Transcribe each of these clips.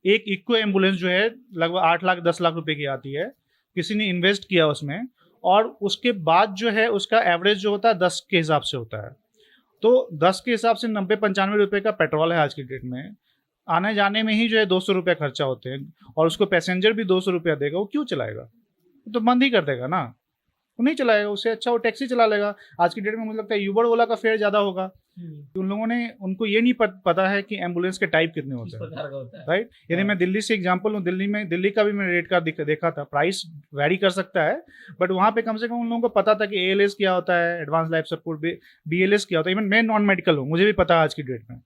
एक eco ambulance जो है लगभग 8 लाख 10 लाख रुपए की आती है। किसी ने इन्वेस्ट किया उसमें, और उसके बाद जो है उसका एवरेज जो होता है 10 के हिसाब से होता है। तो 10 के हिसाब से 90-95 रुपए का पेट्रोल है आज की डेट में। आने जाने में ही जो है 200 रुपये खर्चा होते हैं, और उसको पैसेंजर भी 200 रुपया देगा, वो क्यों चलाएगा? वो तो बंद ही कर देगा ना, वो नहीं चलाएगा। उससे अच्छा वो टैक्सी चला लेगा। आज की डेट में मुझे लगता है यूबर ओला का फेयर ज़्यादा होगा। उन लोगों ने, उनको ये नहीं पता है कि एम्बुलेंस के टाइप कितने होते हैं, राइट। यदि मैं दिल्ली से एग्जांपल लूँ, दिल्ली का भी मैंने रेट कार्ड देखा था। प्राइस वैरी कर सकता है, बट वहाँ पे कम से कम उन लोगों को पता था कि ALS क्या होता है, एडवांस लाइफ सपोर्ट, BLS क्या होता है। इवन मैं नॉन मेडिकल हूँ, मुझे भी पता है आज की डेट में।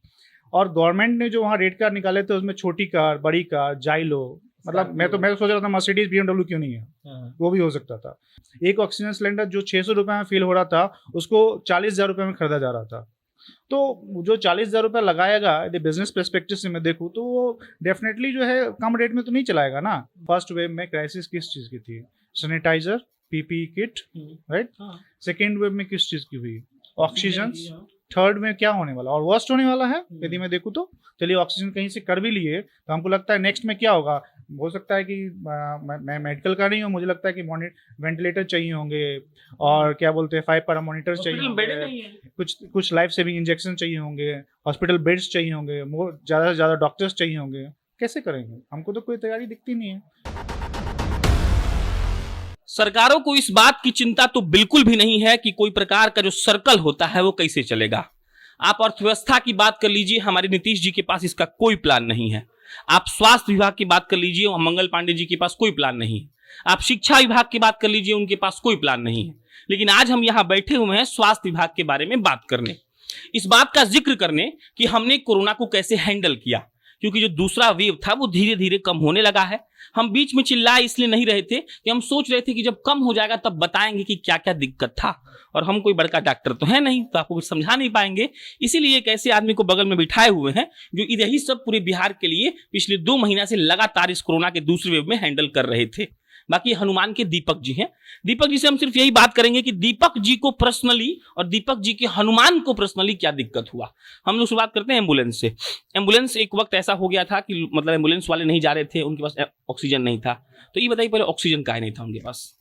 और गवर्नमेंट ने जो वहाँ रेट कार्ड निकाले थे, उसमें छोटी कार, बड़ी कार, जाइलो, मतलब मैं सोच रहा था मर्सिडीज BMW क्यों नहीं है, वो भी हो सकता था। एक ऑक्सीजन सिलेंडर जो 600 रुपये में फिल हो रहा था, उसको 40,000 रुपये में खरीदा जा रहा था। तो जो 40,000 रुपये लगाएगा, यदि बिजनेस पर्सपेक्टिव से मैं देखूँ, तो वो डेफिनेटली जो है कम रेट में तो नहीं चलाएगा ना। फर्स्ट वेव में क्राइसिस किस चीज़ की थी? Sanitiser, PPE kit, right. Second wave में किस चीज़ की हुई? ऑक्सीजन। थर्ड में क्या होने वाला और वर्स्ट होने वाला है यदि मैं देखूँ तो? चलिए ऑक्सीजन कहीं से कर भी लिए, तो हमको लगता है नेक्स्ट में क्या होगा। हो सकता है कि मैं मेडिकल का नहीं हूँ, मुझे लगता है कि वेंटिलेटर चाहिए होंगे, और क्या बोलते हैं 5 पैरा मॉनिटर्स चाहिए होंगे, कुछ लाइफ सेविंग इंजेक्शन चाहिए होंगे, हॉस्पिटल बेड्स चाहिए होंगे, ज़्यादा से ज़्यादा डॉक्टर्स चाहिए होंगे। कैसे करेंगे? हमको तो कोई तैयारी दिखती नहीं है। सरकारों को इस बात की चिंता तो बिल्कुल भी नहीं है कि कोई प्रकार का जो सर्कल होता है वो कैसे चलेगा। आप अर्थव्यवस्था की बात कर लीजिए, हमारे नीतीश जी के पास इसका कोई प्लान नहीं है। आप स्वास्थ्य विभाग की बात कर लीजिए, मंगल पांडे जी के पास कोई प्लान नहीं है। आप शिक्षा विभाग की बात कर लीजिए, उनके पास कोई प्लान नहीं है। लेकिन आज हम यहां बैठे हुए हैं स्वास्थ्य विभाग के बारे में बात करने, इस बात का जिक्र करने कि हमने कोरोना को कैसे हैंडल किया, क्योंकि जो दूसरा वेव था वो धीरे धीरे कम होने लगा है। हम बीच में चिल्लाए इसलिए नहीं रहे थे कि हम सोच रहे थे कि जब कम हो जाएगा तब बताएंगे कि क्या क्या दिक्कत था, और हम कोई बड़का डॉक्टर तो है नहीं, तो आपको कुछ समझा नहीं पाएंगे। इसीलिए एक ऐसे आदमी को बगल में बिठाए हुए हैं जो यही सब पूरे बिहार के लिए पिछले 2 महीना से लगातार इस कोरोना के दूसरे वेव में हैंडल कर रहे थे। बाकी हनुमान के दीपक जी हैं। दीपक जी से हम सिर्फ यही बात करेंगे कि दीपक जी को पर्सनली और दीपक जी के हनुमान को पर्सनली क्या दिक्कत हुआ। हम लोग शुरुआत करते हैं एम्बुलेंस से। एम्बुलेंस एक वक्त ऐसा हो गया था कि मतलब एम्बुलेंस वाले नहीं जा रहे थे, उनके पास ऑक्सीजन नहीं था। तो ये बताइए पहले ऑक्सीजन काहे नहीं था उनके पास?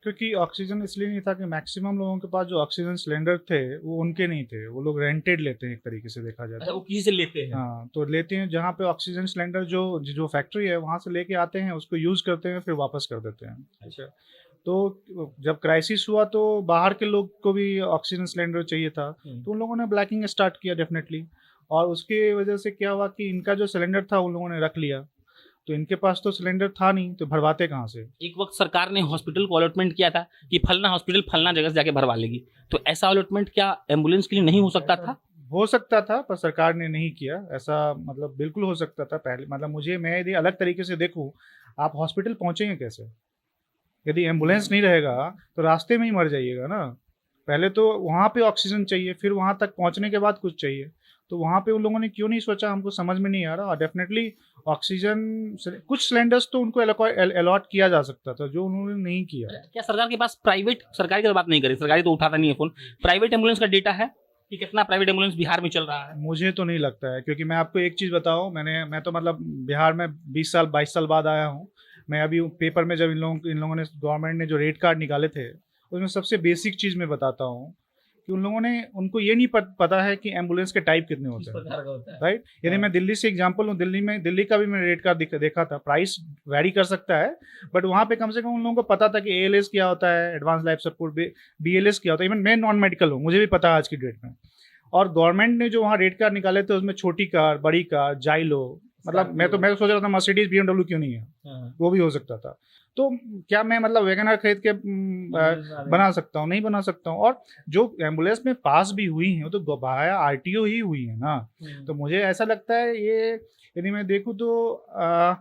क्योंकि ऑक्सीजन इसलिए नहीं था कि मैक्सिमम लोगों के पास जो ऑक्सीजन सिलेंडर थे वो उनके नहीं थे, वो लोग रेंटेड लेते हैं एक तरीके से देखा जाए अच्छा, तो। वो किसी से लेते हैं? हाँ, तो लेते हैं जहाँ पे ऑक्सीजन सिलेंडर जो जो फैक्ट्री है वहाँ से लेके आते हैं, उसको यूज़ करते हैं, फिर वापस कर देते हैं। अच्छा। तो जब क्राइसिस हुआ तो बाहर के लोग को भी ऑक्सीजन सिलेंडर चाहिए था, तो उन लोगों ने ब्लैकिंग स्टार्ट किया डेफिनेटली। और उसकी वजह से क्या हुआ कि इनका जो सिलेंडर था उन लोगों ने रख लिया, तो इनके पास तो सिलेंडर था नहीं, तो भरवाते कहाँ से? एक वक्त सरकार ने हॉस्पिटल को अलॉटमेंट किया था कि फलना हॉस्पिटल फलना जगह से जाके भरवा लेगी, तो ऐसा अलॉटमेंट क्या एम्बुलेंस के लिए नहीं हो सकता था? हो सकता था, पर सरकार ने नहीं किया ऐसा। मतलब बिल्कुल हो सकता था पहले। मतलब मैं यदि अलग तरीके से देखूँ, आप हॉस्पिटल पहुँचेंगे कैसे? यदि एम्बुलेंस नहीं रहेगा तो रास्ते में ही मर जाइएगा ना। पहले तो वहाँ पे ऑक्सीजन चाहिए, फिर वहाँ तक पहुँचने के बाद कुछ चाहिए। तो वहाँ पे उन लोगों ने क्यों नहीं सोचा, हमको समझ में नहीं आ रहा। और डेफिनेटली ऑक्सीजन कुछ सिलेंडर्स तो उनको अलॉट किया जा सकता था, जो उन्होंने नहीं किया। क्या सरकार के पास प्राइवेट, सरकारी की बात नहीं करें, सरकारी तो उठाता नहीं है फोन, प्राइवेट एम्बुलेंस का डेटा है कि कितना प्राइवेट एम्बुलेंस बिहार में चल रहा है? मुझे तो नहीं लगता है, क्योंकि मैं आपको एक चीज़ बताऊँ, मैं तो मतलब बिहार में 20 साल 22 साल बाद आया हूँ। मैं अभी पेपर में जब इन लोगों ने, गवर्नमेंट ने जो रेट कार्ड निकाले थे, उसमें सबसे बेसिक चीज़ मैं बताता हूँ कि उनको ये नहीं पता है कि एम्बुलेंस के टाइप कितने होते हैं, राइट। यदि मैं दिल्ली से एग्जांपल लूँ, दिल्ली का भी मैंने रेट कार्ड देखा था। प्राइस वैरी कर सकता है, बट वहाँ पे कम से कम उन लोगों को पता था कि ALS क्या होता है, एडवांस लाइफ सपोर्ट, BLS क्या होता है। इवन मैं नॉन मेडिकल हूँ, मुझे भी पता है आज की डेट में। और गवर्नमेंट ने जो वहाँ रेट कार्ड निकाले थे, उसमें छोटी कार, बड़ी कार, जाइलो, मतलब मैं सोच रहा था मर्सिडीज BMW क्यों नहीं है, वो भी हो सकता था। तो क्या मैं मतलब वैगनर खरीद के बना सकता हूँ? नहीं बना सकता हूँ। और जो एम्बुलेंस में पास भी हुई हैं, वो तो बाया RTO ही हुई है ना। तो मुझे ऐसा लगता है ये, यदि मैं देखूँ तो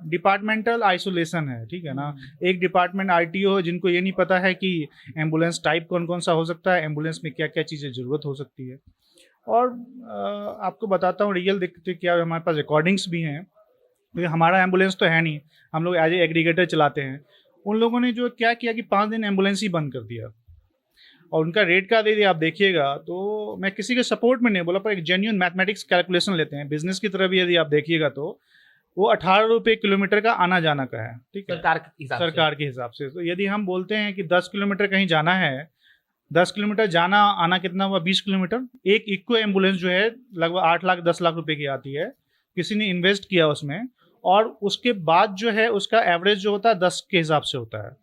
डिपार्टमेंटल आइसोलेशन है, ठीक है ना। एक डिपार्टमेंट RTO है, जिनको ये नहीं पता है कि एम्बुलेंस टाइप कौन कौन सा हो सकता है, एम्बुलेंस में क्या क्या चीज़ें ज़रूरत हो सकती है। और आपको बताता हूँ रियल दिक्कत क्या है। हमारे पास रिकॉर्डिंग्स भी हैं, क्योंकि हमारा एम्बुलेंस तो है नहीं, हम लोग एज ए एग्रीगेटर चलाते हैं। उन लोगों ने जो क्या किया कि 5 दिन एम्बुलेंस ही बंद कर दिया, और उनका रेट कार्ड यदि आप देखिएगा, तो मैं किसी के सपोर्ट में नहीं बोला, पर एक जेन्युइन मैथमेटिक्स कैलकुलेशन लेते हैं बिजनेस की तरह भी, यदि आप देखिएगा तो वो 18 रुपये किलोमीटर का आना जाना का है, ठीक है, सरकार के हिसाब से। सरकार के हिसाब से। तो यदि हम बोलते हैं कि 10 किलोमीटर कहीं जाना है, 10 किलोमीटर जाना आना कितना हुआ, 20 किलोमीटर। एक इको एम्बुलेंस जो है लगभग 8 लाख 10 लाख रुपए की आती है, किसी ने इन्वेस्ट किया उसमें, और उसके बाद जो है उसका एवरेज जो होता है 10 के हिसाब से होता है।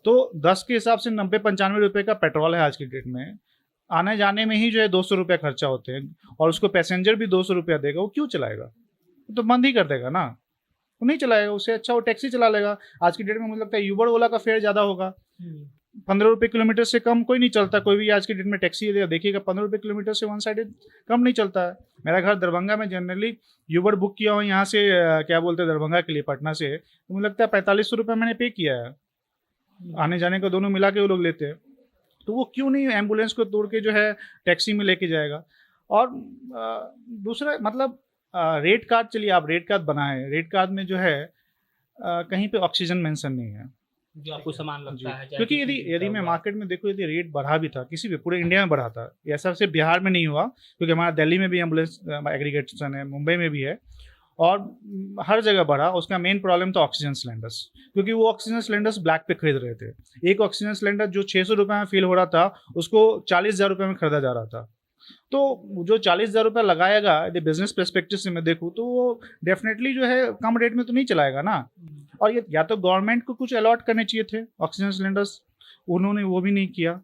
तो 10 के हिसाब से 90-95 रुपये का पेट्रोल है आज की डेट में, आने जाने में ही जो है 200 रुपया खर्चा होते हैं, और उसको पैसेंजर भी 200 रुपया देगा, वो क्यों चलाएगा? वो तो बंद ही कर देगा ना, वो नहीं चलाएगा। उससे अच्छा वो टैक्सी चला लेगा। आज की डेट में मुझे लगता है यूबर ओला का फेयर ज़्यादा होगा, 15 रुपये किलोमीटर से कम कोई नहीं चलता। कोई भी आज की डेट में टैक्सी देखिएगा 15 रुपये किलोमीटर से वन साइडेड कम नहीं चलता है। मेरा घर दरभंगा में, जनरली यूबर बुक किया हो यहाँ से क्या बोलते हैं दरभंगा के लिए पटना से, तो मुझे लगता है 4500 रुपये मैंने पे किया है, आने जाने का दोनों मिला के वो लोग लेते हैं। तो वो क्यों नहीं एम्बुलेंस को तोड़ के जो है टैक्सी में लेके जाएगा? और दूसरा मतलब रेट कार्ड, चलिए आप रेट कार्ड बनाए, रेट कार्ड में जो है कहीं पे ऑक्सीजन मेंशन नहीं है, जो आपको सामान लगता है। क्योंकि यदि मैं मार्केट में देखूँ, यदि रेट बढ़ा भी था किसी भी पूरे इंडिया में बढ़ा था, ऐसा सिर्फ बिहार में नहीं हुआ, क्योंकि हमारा दिल्ली में भी एम्बुलेंस एग्रीगेशन है, मुंबई में भी है, और हर जगह बढ़ा। उसका मेन प्रॉब्लम था ऑक्सीजन सिलेंडर्स, क्योंकि वो ऑक्सीजन सिलेंडर्स ब्लैक पे खरीद रहे थे। एक ऑक्सीजन सिलेंडर जो 600 रुपये में फिल हो रहा था, उसको 40,000 रुपये में खरीदा जा रहा था। तो जो 40,000 रुपये लगाएगा, यदि बिजनेस पर्सपेक्टिव से मैं देखूँ, तो वो डेफिनेटली जो है कम रेट में तो नहीं चलाएगा ना। और ये या तो गवर्नमेंट को कुछ अलॉट करने चाहिए थे ऑक्सीजन सिलेंडर्स, उन्होंने वो भी नहीं किया,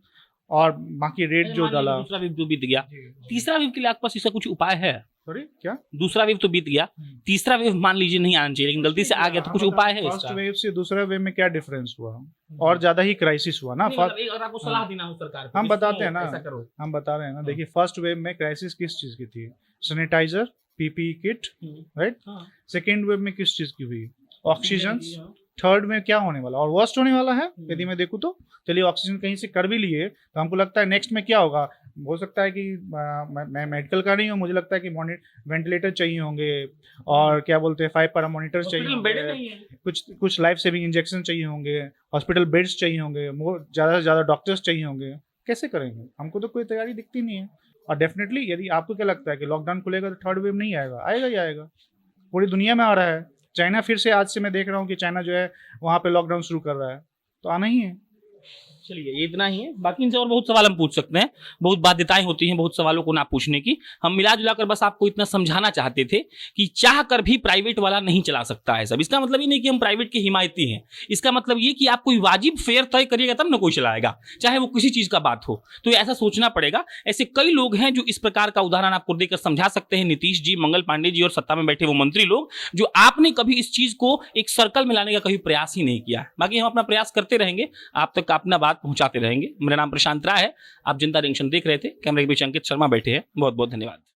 और बाकी रेट जो डाला। दूसरा वेव तो बीत गया, तीसरा वेव के लिए आपके पास इसका कुछ उपाय है? सॉरी क्या? दूसरा वेव तो बीत गया, तीसरा वेव मान लीजिए नहीं आना चाहिए, लेकिन गलती से आ गया, तो कुछ उपाय है इसका? फर्स्ट वेव से दूसरा वेव में क्या डिफरेंस हुआ? और ज्यादा ही क्राइसिस हुआ ना। अगर आपको सलाह देना हो सरकार को, हम बताते हैं ना, ऐसा करो। हम बता रहे हैं ना। देखिए फर्स्ट वेव में क्राइसिस किस चीज की थी? Sanitiser, PPE kit, right. Second wave में किस चीज की हुई? ऑक्सीजन। थर्ड में क्या होने वाला और वर्स्ट होने वाला है यदि मैं देखूँ तो? चलिए ऑक्सीजन कहीं से कर भी लिए, तो हमको लगता है नेक्स्ट में क्या होगा? हो सकता है कि मैं मेडिकल का नहीं हूँ, मुझे लगता है कि वेंटिलेटर चाहिए होंगे, और क्या बोलते हैं 5 पैरा मॉनिटर्स चाहिए होंगे, कुछ लाइफ सेविंग इंजेक्शन चाहिए होंगे, हॉस्पिटल बेड्स चाहिए होंगे, ज़्यादा से ज़्यादा डॉक्टर्स चाहिए होंगे। कैसे करेंगे? हमको तो कोई तैयारी दिखती नहीं है। और डेफिनेटली यदि आपको क्या लगता है कि लॉकडाउन खुलेगा तो थर्ड वेव नहीं आएगा? आएगा ही आएगा, पूरी दुनिया में आ रहा है। चाइना फिर से, आज से मैं देख रहा हूँ कि चाइना जो है वहाँ पे लॉकडाउन शुरू कर रहा है, तो आना ही है। चलिए ये इतना ही है, बाकी इनसे और बहुत सवाल हम पूछ सकते हैं, बहुत बाध्यताएं होती हैं बहुत सवालों को ना पूछने की। हम मिला जुला कर बस आपको इतना समझाना चाहते थे कि चाह कर भी प्राइवेट वाला नहीं चला सकता है सब। इसका मतलब ये नहीं कि हम प्राइवेट के हिमायती हैं, इसका मतलब ये कि आप कोई वाजिब फेयर तय करिएगा तब ना कोई चलाएगा, चाहे वो किसी चीज का बात हो। तो ऐसा सोचना पड़ेगा। ऐसे कई लोग हैं जो इस प्रकार का उदाहरण आपको देकर समझा सकते हैं, नीतीश जी, मंगल पांडे जी और सत्ता में बैठे वो मंत्री लोग, जो आपने कभी इस चीज को एक सर्कल में लाने का कभी प्रयास ही नहीं किया। बाकी हम अपना प्रयास करते रहेंगे, आप तक अपना बात पहुंचाते रहेंगे। मेरा नाम प्रशांत राय है, आप जनता जंक्शन देख रहे थे, कैमरे के पीछे अंकित शर्मा बैठे हैं। बहुत बहुत धन्यवाद।